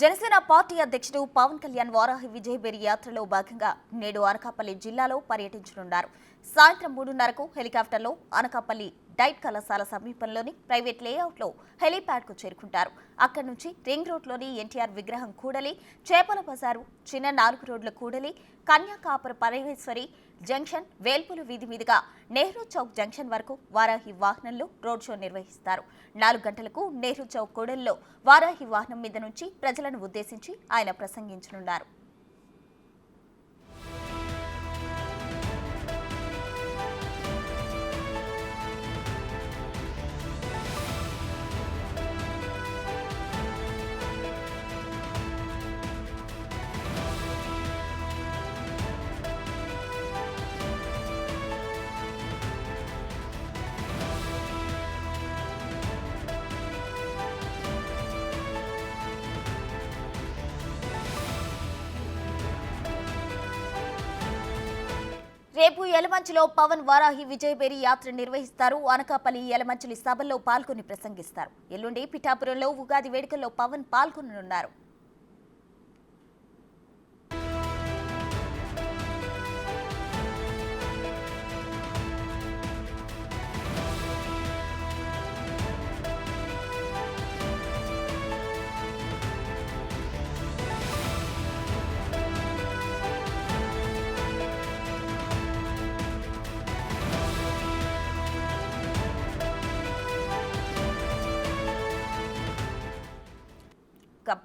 Janasena party అధ్యక్షుడు పవన్ కళ్యాణ్ వారాహి విజయబేరి యాత్రలో భాగంగా నేడు అనకాపల్లి జిల్లాలో పర్యటించనున్నారు. సాయంత్రం 3:30కు హెలికాప్టర్లో అనకాపల్లి డైట్ కళాశాల సమీపంలోని ప్రైవేట్ లేఅవుట్లో హెలీప్యాడ్కు చేరుకుంటారు. అక్కడి నుంచి రింగ్ రోడ్లోని ఎన్టీఆర్ విగ్రహం కూడలి, చేపల బజారు, చిన్న 4 రోడ్ల కూడలి, కన్యాకాపుర పరమేశ్వరి జంక్షన్, వేల్పుల వీధి మీదుగా నెహ్రూ చౌక్ జంక్షన్ వరకు వారాహి వాహనంలో రోడ్ షో నిర్వహిస్తారు. 4 గంటలకు నెహ్రూ చౌక్ కూడలిలో వారాహి వాహనం మీద నుంచి ప్రజలను ఉద్దేశించి ఆయన ప్రసంగించనున్నారు. రేపు యలమంచిలో పవన్ వారాహి విజయబేరి యాత్ర నిర్వహిస్తారు. అనకాపల్లి యలమంచిలి సభల్లో పాల్గొని ప్రసంగిస్తారు. ఎల్లుండి పిఠాపురంలో ఉగాది వేడుకల్లో పవన్ పాల్గొననున్నారు.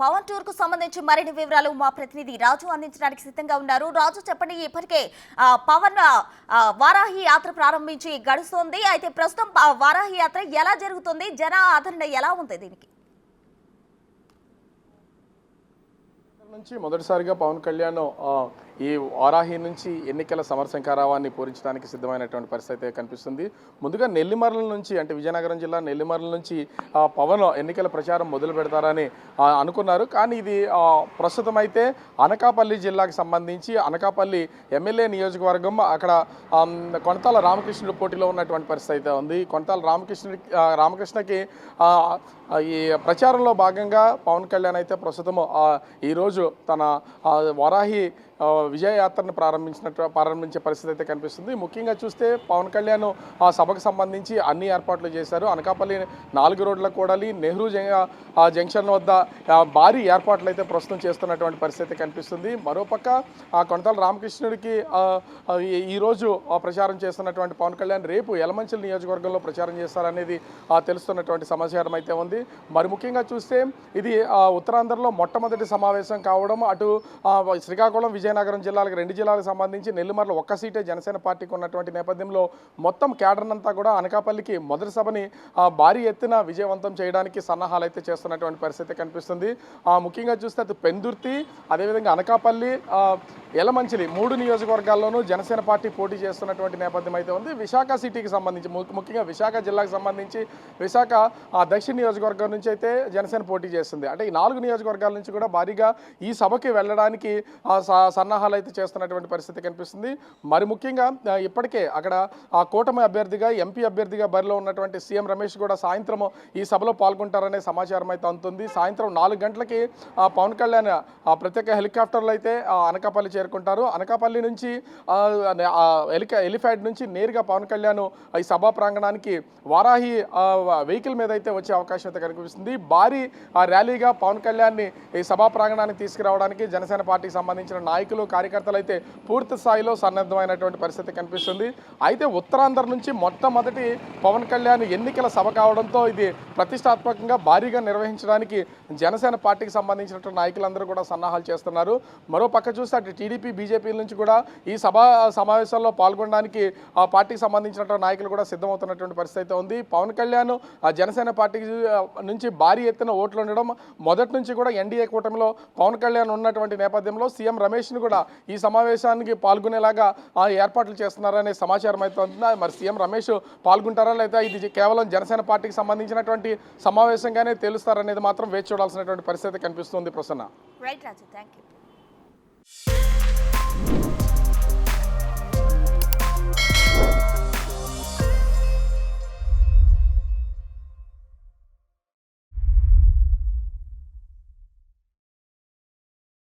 పవన్ టూర్ కు సంబంధించి మరిన్ని వివరాలు మా ప్రతినిధి రాజు అందించడానికి సిద్ధంగా ఉన్నారు. రాజు, చెప్పండి, ఇప్పటికే పవన్ వారాహి యాత్ర ప్రారంభించి గడుస్తోంది. అయితే ప్రస్తుతం వారాహి యాత్ర ఎలా జరుగుతుంది? జన ఆదరణ ఎలా ఉంది దీనికి? నుంచి మొదటిసారిగా పవన్ కళ్యాణ్ ఈ వారాహి నుంచి ఎన్నికల సమరశంఖారావాన్ని పూరించడానికి సిద్ధమైనటువంటి పరిస్థితి కనిపిస్తుంది. ముందుగా నెల్లిమర్ల నుంచి, అంటే విజయనగరం జిల్లా నెల్లిమర్ల నుంచి పవన్ ఎన్నికల ప్రచారం మొదలు పెడతారని అనుకున్నారు. కానీ ఇది ప్రస్తుతం అయితే అనకాపల్లి జిల్లాకు సంబంధించి అనకాపల్లి ఎమ్మెల్యే నియోజకవర్గం, అక్కడ కొనతాల రామకృష్ణుడు పోటీలో ఉన్నటువంటి పరిస్థితి అయితే ఉంది. కొనతాల రామకృష్ణకి ఈ ప్రచారంలో భాగంగా పవన్ కళ్యాణ్ అయితే ప్రస్తుతం ఈరోజు తన వారాహి విజయయాత్రను ప్రారంభించే పరిస్థితి అయితే కనిపిస్తుంది. ముఖ్యంగా చూస్తే పవన్ కళ్యాణ్ ఆ సభకు సంబంధించి అన్ని ఏర్పాట్లు చేశారు. అనకాపల్లి 4 రోడ్ల కూడలి, నెహ్రూ జంక్షన్ వద్ద భారీ ఏర్పాట్లు అయితే ప్రస్తుతం చేస్తున్నటువంటి పరిస్థితి కనిపిస్తుంది. మరోపక్క కొనతాల రామకృష్ణుడికి ఈరోజు ప్రచారం చేస్తున్నటువంటి పవన్ కళ్యాణ్ రేపు యలమంచిలి నియోజకవర్గంలో ప్రచారం చేస్తారనేది తెలుస్తున్నటువంటి సమాచారం అయితే ఉంది. మరి ముఖ్యంగా చూస్తే ఇది ఉత్తరాంధ్రలో మొట్టమొదటి సమావేశం కావడం, అటు శ్రీకాకుళం, విజయనగరం జిల్లాలకు 2 జిల్లాలకు సంబంధించి నెల్లిమర్ల ఒక్క సీటే జనసేన పార్టీకి ఉన్నటువంటి నేపథ్యంలో మొత్తం క్యాడర్ అంతా కూడా అనకాపల్లికి మొదటి సభని భారీ ఎత్తున విజయవంతం చేయడానికి సన్నాహాలు అయితే చేస్తున్నటువంటి పరిస్థితి కనిపిస్తుంది. ముఖ్యంగా చూస్తే అటు పెందుర్తి, అదేవిధంగా అనకాపల్లి, యలమంచిలి 3 నియోజకవర్గాల్లోనూ జనసేన పార్టీ పోటీ చేస్తున్నటువంటి నేపథ్యం అయితే ఉంది. విశాఖ సిటీకి సంబంధించి, ముఖ్యంగా విశాఖ జిల్లాకు సంబంధించి విశాఖ దక్షిణ నియోజకవర్గం నుంచి అయితే జనసేన పోటీ చేస్తుంది. అంటే ఈ 4 నియోజకవర్గాల నుంచి కూడా భారీగా ఈ సభకి వెళ్ళడానికి సన్నాహాలు అయితే చేస్తున్నటువంటి పరిస్థితి కనిపిస్తుంది. మరి ముఖ్యంగా ఇప్పటికే అక్కడ కూటమి అభ్యర్థిగా, ఎంపీ అభ్యర్థిగా బరిలో ఉన్నటువంటి సీఎం రమేష్ కూడా సాయంత్రం ఈ సభలో పాల్గొంటారనే సమాచారం అయితే అందుతుంది. సాయంత్రం 4 గంటలకి పవన్ కళ్యాణ్ ప్రత్యేక హెలికాప్టర్లు అయితే అనకాపల్లి చేరుకుంటారు. అనకాపల్లి నుంచి హెలిప్యాడ్ నుంచి నేరుగా పవన్ కళ్యాణ్ ఈ సభా ప్రాంగణానికి వారాహి వెహికల్ మీద అయితే వచ్చే అవకాశం అయితే కనిపిస్తుంది. భారీ ర్యాలీగా పవన్ కళ్యాణ్ని ఈ సభా ప్రాంగణానికి తీసుకురావడానికి జనసేన పార్టీకి సంబంధించిన నాయకులు, కార్యకర్తలు అయితే పూర్తి స్థాయిలో సన్నద్ధమైనటువంటి పరిస్థితి కనిపిస్తుంది. అయితే ఉత్తరాంధ్ర నుంచి మొట్టమొదటి పవన్ కళ్యాణ్ ఎన్నికల సభ కావడంతో ఇది ప్రతిష్టాత్మకంగా భారీగా నిర్వహించడానికి జనసేన పార్టీకి సంబంధించినటువంటి నాయకులందరూ కూడా సన్నాహాలు చేస్తున్నారు. మరో పక్క చూస్తే అటు టీడీపీ, బీజేపీ నుంచి కూడా ఈ సమావేశాల్లో పాల్గొనడానికి ఆ పార్టీకి సంబంధించినటువంటి నాయకులు కూడా సిద్ధమవుతున్నటువంటి పరిస్థితి అయితే ఉంది. పవన్ కళ్యాణ్ జనసేన పార్టీ నుంచి భారీ ఎత్తున ఓట్లు ఉండడం, మొదటి నుంచి కూడా ఎన్డీఏ కూటమిలో పవన్ కళ్యాణ్ ఉన్నటువంటి నేపథ్యంలో సీఎం రమేష్ను కూడా ఈ సమావేశానికి పాల్గొనేలాగా ఏర్పాట్లు చేస్తున్నారనే సమాచారం అయితే ఉంది. మరి సీఎం రమేష్ పాల్గొంటారా లేదా ఇది కేవలం జనసేన పార్టీకి సంబంధించినటువంటి సమావేశంగానే తెలుస్తారనేది మాత్రం వేచి చూడాల్సినటువంటి పరిస్థితి కనిపిస్తుంది. ప్రసన్న. రైట్ రాజు, థాంక్యూ.